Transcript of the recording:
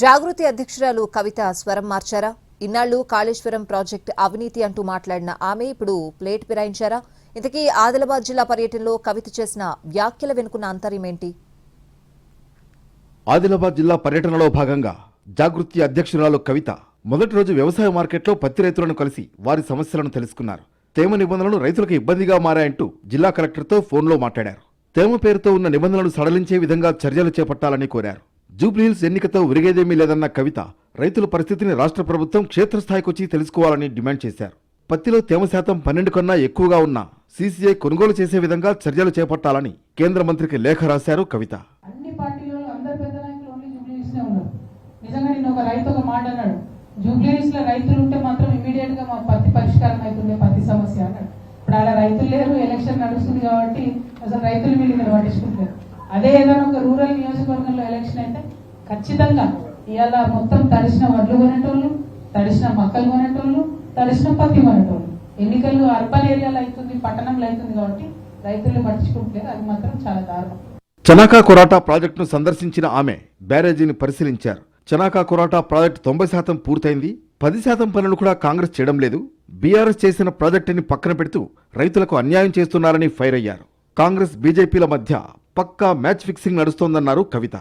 జాగృతి అధ్యక్షురాలు కవిత స్వరం మార్చారా? ఇన్నాళ్లు కాళేశ్వరం ప్రాజెక్టు అవినీతి అంటూ మాట్లాడిన ఆమె ఇప్పుడు ప్లేట్ ఫిరాయించారా? ఇంతకీ ఆదిలాబాద్ జిల్లా పర్యటనలో కవిత చేసిన వ్యాఖ్యల వెనుకున్న అంతర్యమేంటి? ఆదిలాబాద్ జిల్లా పర్యటనలో భాగంగా జాగృతి అధ్యక్షురాలు కవిత మొదటి రోజు వ్యవసాయ మార్కెట్లో పత్తి రైతులను కలిసి వారి సమస్యలను తెలుసుకున్నారు. తేమ నిబంధనలు రైతులకు ఇబ్బందిగా మారాయంటూ జిల్లా కలెక్టర్తో ఫోన్లో మాట్లాడారు. తేమ పేరుతో ఉన్న నిబంధనలు సడలించే విధంగా చర్యలు చేపట్టాలని కోరారు. జూబ్లీహిల్స్ ఎన్నికతో విరిగేదేమీ లేదన్న కవిత రైతుల పరిస్థితిని రాష్ట్ర ప్రభుత్వం క్షేత్రస్థాయికొచ్చి తెలుసుకోవాలని డిమాండ్ చేశారు. పత్తిలో తేమ శాతం 12 కన్నా ఎక్కువగా ఉన్న సీసీఐ కొనుగోలు చేసే విధంగా చర్యలు చేపట్టాలని కేంద్ర మంత్రికి లేఖ రాశారు కవిత. అన్ని పార్టీలలో అందరు పెద్ద నాయకులు ఓన్లీ జూబ్లీహిల్స్ ఉన్నారు. నిజంగా నేను ఒక రైతు ఒక మాట అన్నాడు, జూబ్లీహిల్స్ లో రైతులు ఉంటే మాత్రం ఇమీడియట్ గా మా పత్తి పరిష్కారం అవుతుండే పత్తి సమస్య అన్నాడు. ఇప్పుడు అలా రైతులు లేరు, ఎలక్షన్ నడుస్తుంది కాబట్టి అసలు రైతులు వీళ్ళు ఇక్కడ పట్టించుకుంటారు. అదే ఏదైనా ఒక రూరల్ నియోజకవర్గంలో ఎలక్షన్ అయితే ఖచ్చితంగా ఇవాళ మొత్తం తడిసిన వడ్లు కొనేటోళ్ళు, తడిసిన మక్కలు కొనేటోళ్ళు, తడిసిన పత్తి కొనేటోళ్ళు. ఎన్నికలు అర్బన్ ఏరియాలో అవుతుంది, పట్టణంలో అవుతుంది కాబట్టి రైతులు పట్టించుకుంటలేరు. అది మాత్రం చాలా దారుణం. చనాకా కొరాటా ప్రాజెక్టును సందర్శించిన ఆమె బ్యారేజీని పరిశీలించారు. చనాకా కొరాటా ప్రాజెక్టు 90% పూర్తయింది, 10% పనులు కూడా కాంగ్రెస్ చేయడం లేదు, బీఆర్ఎస్ చేసిన ప్రాజెక్టుని పక్కన పెడుతూ రైతులకు అన్యాయం చేస్తున్నారని ఫైర్ అయ్యారు. కాంగ్రెస్ బీజేపీల మధ్య పక్కా మ్యాచ్ ఫిక్సింగ్ నడుస్తోందన్నారు కవిత.